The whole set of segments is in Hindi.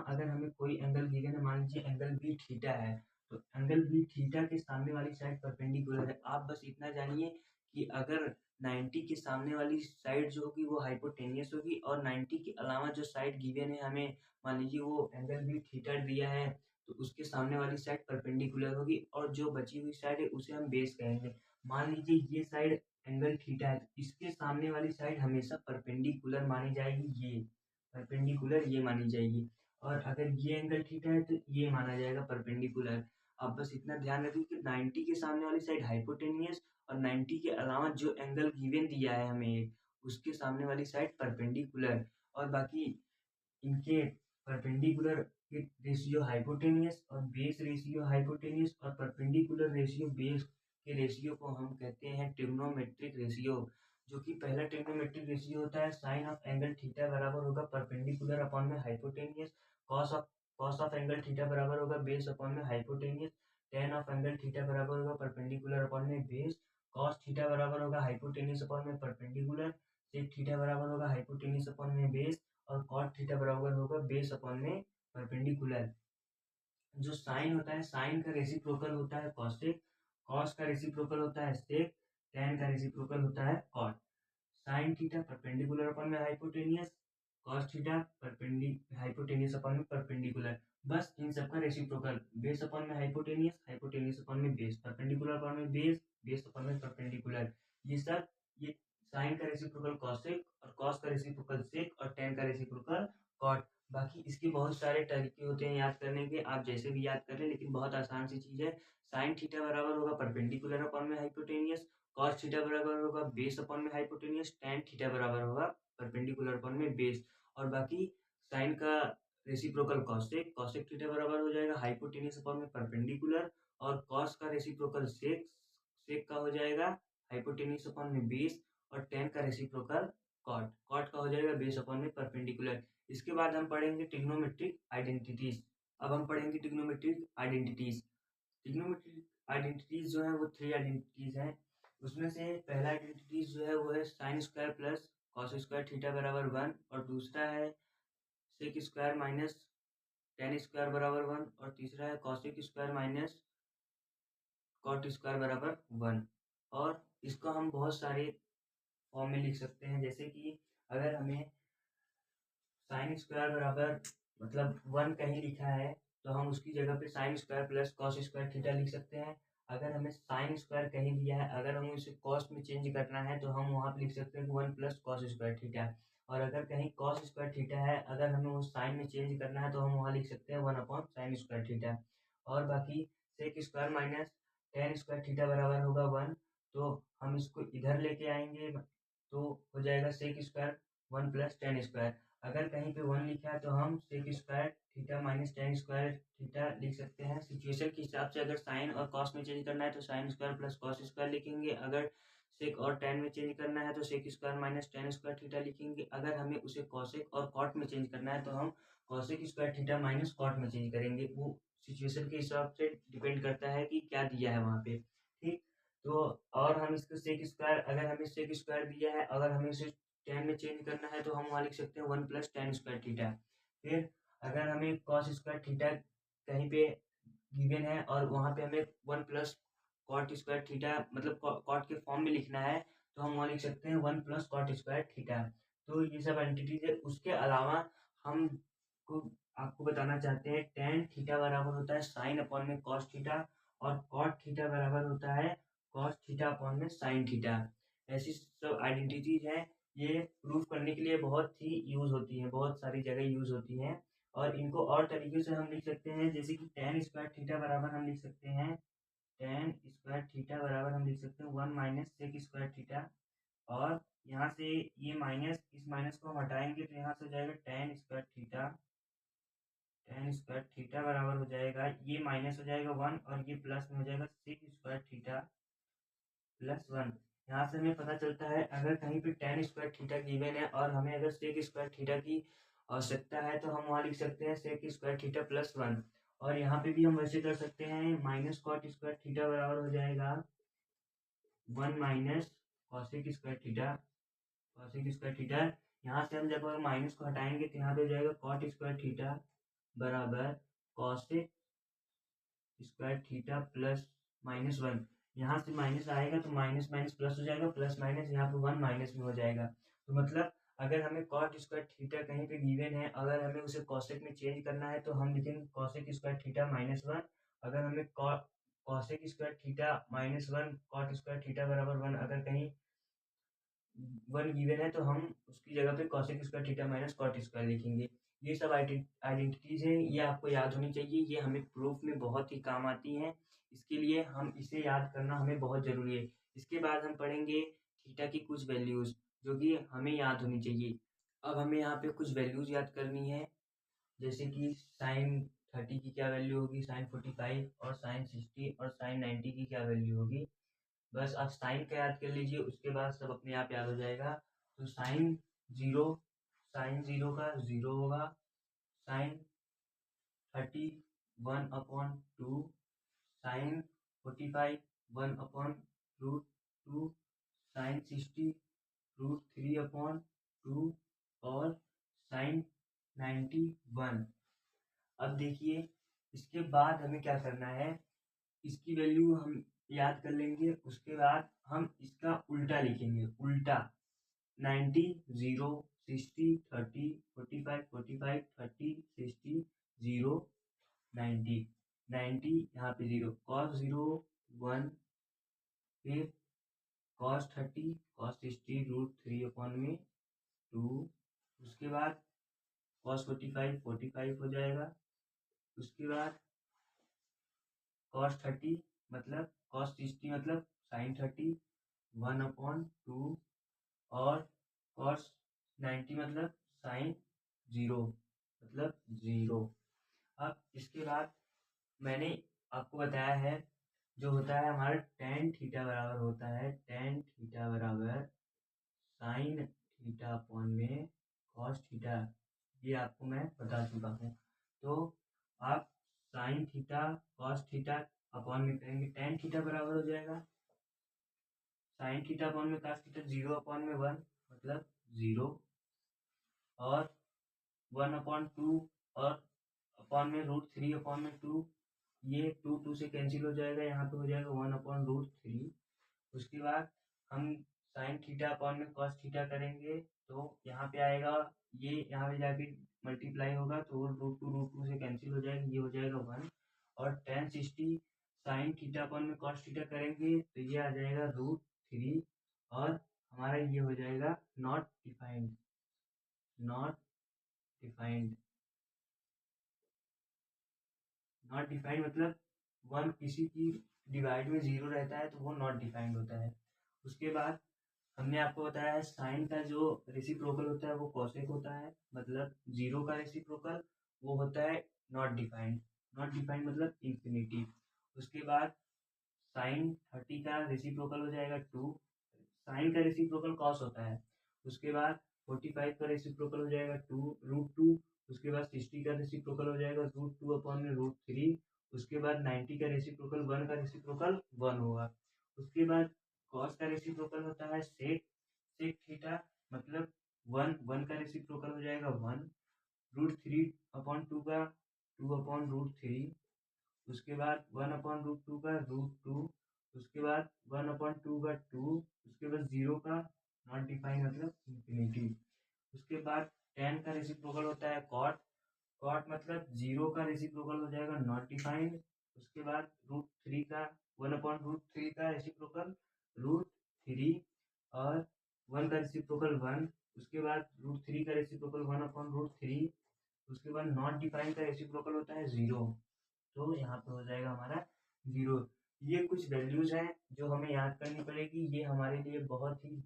अगर हमें कोई एंगल गिवन है, मान लीजिए एंगल बी थीटा है, तो एंगल बी थीटा के सामने वाली साइड परपेंडिकुलर है। आप बस इतना जानिए कि अगर 90 के सामने वाली साइड जो होगी वो हाइपोटेनियस होगी, और 90 के अलावा जो साइड गिवन है हमें, मान लीजिए वो एंगल बी थीटा दिया है, तो उसके सामने वाली साइड परपेंडिकुलर होगी, और जो बची हुई साइड है उसे हम बेस कहेंगे। मान लीजिए ये साइड एंगल थीटा है, तो इसके सामने वाली साइड हमेशा परपेंडिकुलर मानी जाएगी, ये परपेंडिकुलर ये मानी जाएगी। और अगर ये एंगल थीटा है तो ये माना जाएगा परपेंडिकुलर। आप बस इतना ध्यान रखिए कि 90 के सामने वाली साइड हाइपोटेनियस, और 90 के अलावा जो एंगल गिवन दिया है हमें, उसके सामने वाली साइड परपेंडिकुलर। और बाकी इनके परपेंडिकुलर के रेशियो हाइपोटेनियस, और बेस रेशियो हाइपोटेनियस, और परपेंडिकुलर रेशियो बेस के रेशियो को हम कहते हैं ट्रिग्नोमेट्रिक रेशियो। जो कि पहला ट्रिग्नोमेट्रिक रेशियो होता है साइन ऑफ एंगल थीटा बराबर होगा परपेंडिकुलर अपॉन में hypotenuse, cos of angle theta बराबर होगा बेस अपॉन में hypotenuse, ten of angle theta बराबर होगा परपेंडिकुलर अपॉन में बेस, कॉस थीटा बराबर होगा हाइपोटेनियस अपॉन में परपेंडिकुलर, सेक थीटा बराबर होगा हाइपोटेनियस अपॉन में बेस, और कॉट थीटा बराबर होगा बेस अपॉन में परपेंडिकुलर। जो साइन होता है, साइन का रेसिप्रोकल होता है कॉसेक, कॉस का रेसिप्रोकल होता है सेक, टेन का रेसिप्रोकल होता है cot. Sine theta perpendicular upon में hypotenuse, cos theta hypotenuse upon में परपेंडिकुलर। बस इन सबका रेसिप्रोकल बेस अपॉन में हाइपोटेनियस, हाइपोटेनियस अपॉन में बेस, परपेंडिकुलर अपॉन में बेस, बेस अपॉन में परपेंडिकुलर। ये सब, ये साइन का रेसिप्रोकल कॉसेक, और कॉस का रेसिप्रोकल सेक, और टेन का रेसिप्रोकल कॉट। बाकी इसके बहुत सारे तरीके होते हैं याद करने के, आप जैसे भी याद कर लें, लेकिन बहुत आसान सी चीज है। साइन थीटा बराबर होगा परपेंडिकुलर अपॉन में हाइपोटेनियस, कॉस थीटा बराबर होगा बेस अपॉन में हाइपोटेनियस, टेन थीटा बराबर होगा परपेंडिकुलर अपॉन में बेस। और बाकी साइन का रेसिप्रोकल कॉसेक, कॉसेक थीटा बराबर हो जाएगा हाइपोटेनियस अपॉन में परपेंडिकुलर, और कॉस का रेसिप्रोकल सेक, सेक का हो जाएगा हाइपोटेनियस अपॉन में बेस, और टेन का रेसिप्रोकल कॉट, कॉट का हो जाएगा बेस अपॉन में परपेंडिकुलर। इसके बाद हम पढ़ेंगे ट्रिग्नोमेट्रिक आइडेंटिटीज। अब हम पढ़ेंगे ट्रिग्नोमेट्रिक आइडेंटिटीज। ट्रिग्नोमेट्रिक आइडेंटिटीज जो है वो 3 आइडेंटिटीज हैं। उसमें से पहला आइडेंटिटीज जो है वो है sine square plus cos square theta बराबर 1, और दूसरा है sec square minus tan square बराबर 1, और तीसरा है cosec square minus cot square बराबर 1। और इसको हम बहुत सारे फॉर्म में लिख सकते हैं, जैसे कि अगर हमें साइन स्क्वायर बराबर मतलब 1 कहीं लिखा है, तो हम उसकी जगह पे sign square plus cos square theta लिख सकते हैं। अगर हमें साइन स्क्वायर कहीं दिया है, अगर हमें उसे कॉस में चेंज करना है, तो हम वहाँ पे लिख सकते हैं 1 प्लस कॉस स्क्वायर थीटा। और अगर कहीं कॉस स्क्वायर थीटा है, अगर हमें वो साइन में चेंज करना है, तो हम वहाँ लिख सकते हैं 1 अपॉन साइन स्क्वायर थीटा। और बाकी sec square minus tan square theta बराबर होगा 1, तो हम इसको इधर लेके आएंगे, तो हो जाएगा sec square 1 plus tan square. अगर कहीं पे 1 लिखा है, तो हम sec square theta minus tan square theta लिख सकते हैं। सिचुएशन के हिसाब से अगर साइन और कॉस में चेंज करना है, तो sign square plus cos square लिखेंगे। अगर सेक और टेन में चेंज करना है, तो sec square minus tan square theta लिखेंगे। अगर हमें उसे कॉसेक और कॉट में चेंज करना है, तो हम cosec square theta minus cot में चेंज करेंगे। वो सिचुएशन के हिसाब से डिपेंड करता है कि क्या दिया है वहाँ पे, ठीक। तो और हम इसको सेक स्क्वायर, अगर हमें सेक स्क्वायर दिया है, अगर हमें इसे टेन में चेंज करना है, तो हम वहाँ लिख सकते हैं 1 प्लस टेन स्क्वायर थीटा। फिर अगर हमें कॉस स्क्वायर थीटा कहीं पे गिवन है, और वहाँ पे हमें 1 प्लस कॉट स्क्वायर थीटा मतलब कॉट के फॉर्म में लिखना है, तो हम वहाँ लिख सकते हैं 1 प्लस कॉट स्क्वायर थीटा। तो ये सब एंटिटीज है। उसके अलावा हम को आपको बताना चाहते हैं टेन थीटा बराबर होता है साइन अपॉन में कॉस थीटा, और कॉट थीटा बराबर होता है कॉस थीटा अपॉन में साइन थीटा। ऐसी सब आइडेंटिटीज हैं। ये प्रूफ करने के लिए बहुत ही यूज होती है, बहुत सारी जगह यूज होती हैं। और इनको और तरीके से हम लिख सकते हैं, जैसे कि टेन स्क्वायर थीटा बराबर हम लिख सकते हैं, टेन स्क्वायर थीटा बराबर हम लिख सकते हैं 1 माइनस सेक स्क्वायर थीटा। और यहाँ से ये माइनस, इस माइनस को हम हटाएंगे, तो यहाँ से हो जाएगा ten square theta, ten square theta बराबर हो जाएगा, ये माइनस हो जाएगा 1, और ये प्लस में हो जाएगा सेक स्क्वायर थीटा प्लस 1। यहाँ से हमें पता चलता है, अगर कहीं पे टेन स्क्वायर थीटा गिवन है, और हमें अगर सेक स्क्वायर थीटा की आवश्यकता है, तो हम वहाँ लिख सकते हैं सेक स्क्वायर थीटा प्लस 1। और यहाँ पे भी हम वैसे कर सकते हैं, माइनस कॉट स्क्वायर थीटा बराबर हो जाएगा 1 minus cosec square theta, cosec square theta. यहाँ से हम जब माइनस को हटाएंगे, तो यहाँ पे हो जाएगा कॉट स्क्वायर थीटा बराबर कॉसेक स्क्वायर थीटा प्लस -1। यहाँ से माइनस आएगा तो माइनस माइनस प्लस हो जाएगा, प्लस माइनस यहाँ पे 1 माइनस में हो जाएगा। तो मतलब अगर हमें कॉट स्क्वायर थीटा कहीं पे गिवन है, अगर हमें उसे कॉसेक में चेंज करना है तो हम लिखेंगे कॉसेक स्क्वायर थीटा -1। अगर हमें cosec square theta -1 cot square theta बराबर 1 अगर कहीं 1 गिवन है तो हम उसकी जगह पे cosec square theta minus cot square लिखेंगे। ये सब आइडेंटिटीज हैं, ये आपको याद होनी चाहिए, ये हमें प्रूफ में बहुत ही काम आती हैं। इसके लिए हम इसे याद करना हमें बहुत ज़रूरी है। इसके बाद हम पढ़ेंगे थीटा की कुछ वैल्यूज़ जो कि हमें याद होनी चाहिए। अब हमें यहाँ पे कुछ वैल्यूज़ याद करनी है, जैसे कि साइन 30 की क्या वैल्यू होगी, साइन 45 और साइन 60 और साइन 90 की क्या वैल्यू होगी। बस आप साइन का याद कर लीजिए, उसके बाद सब अपने आप याद हो जाएगा। तो साइन 0 का 0 होगा, साइन 30 1/2, साइन 45 1/√2, साइन 60 √3/2 और साइन 91। अब देखिए इसके बाद हमें क्या करना है, इसकी वैल्यू हम याद कर लेंगे, उसके बाद हम इसका उल्टा लिखेंगे। उल्टा 90 0 60 30 45 45 30 60 0 90 90 यहाँ पे 0 cos 0 1, फिर cos 30 cos 60 √3/2, उसके बाद cos 45 45 हो जाएगा, उसके बाद cos 30 मतलब cos 60 मतलब sin 30 1/2 और cos 90 मतलब sin 0 मतलब 0। अब इसके बाद मैंने आपको बताया है जो होता है हमारा tan थीटा बराबर होता है tan थीटा बराबर sin थीटा अपॉन में cos थीटा, ये आपको मैं बता चुका हूँ। तो आप sin theta cos theta upon में करेंगे, tan थीटा बराबर हो जाएगा sin थीटा अपॉन में cos थीटा 0/1 मतलब 0 और 1/2 और अपॉन में √3/2, ये 2 से कैंसिल हो जाएगा, यहाँ पे हो जाएगा 1/√3। उसके बाद हम साइन थीटा अपॉन में कॉस थीटा करेंगे तो यहाँ पे आएगा, ये यहाँ पे जाके मल्टीप्लाई होगा तो √2 से कैंसिल हो जाएगा, ये हो जाएगा 1 और tan 60 साइन थीटा अपॉन में कॉस थीटा करेंगे तो ये आ जाएगा √3 और हमारा ये हो जाएगा not defined. Not defined not defined मतलब 1 किसी की डिवाइड में 0 रहता है तो वो नॉट डिफाइंड होता है। उसके बाद हमने आपको बताया है साइन का जो रेसिप्रोकल होता है वो कॉसेक होता है, मतलब 0 का रेसिप्रोकल वो होता है नॉट डिफाइंड। नॉट डिफाइंड मतलब इंफिनिटी। उसके बाद साइन 30 का रेसिप्रोकल हो जाएगा 2, साइन का रेसिप्रोकल कॉस होता है। उसके बाद 45 का रेसिप्रोकल हो जाएगा √2, उसके बाद 60 का रेसिप्रोकल हो जाएगा √2/√3, उसके बाद 90 का रेसिप्रोकल 1 का रेसिप्रोकल 1 होगा। उसके बाद कॉस का रेसिप्रोकल होता है सेक थीटा मतलब 1 का रेसिप्रोकल हो जाएगा 1, √3/2 का 2/√3, उसके बाद 1/√2 का √2, उसके बाद 1/2 का 2, उसके बाद 0 का नॉट डिफाइंड मतलब इंफिनिटी। उसके बाद tan का रेसिप्रोकल होता है कॉट मतलब 0 का रेसिप्रोकल हो जाएगा नॉट डिफाइंड। उसके बाद √3 का 1/√3 का रेसिप्रोकल √3 और 1 का रेसिप्रोकल 1, उसके बाद √3 का रेसिप्रोकल 1/√3, उसके बाद नॉट डिफाइंड का रेसिप्रोकल होता है 0, तो यहाँ पे हो जाएगा हमारा 0। ये कुछ वैल्यूज हैं जो हमें याद करनी पड़ेगी, ये हमारे लिए बहुत ही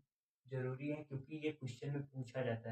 जरूरी है क्योंकि ये क्वेश्चन में पूछा जाता है।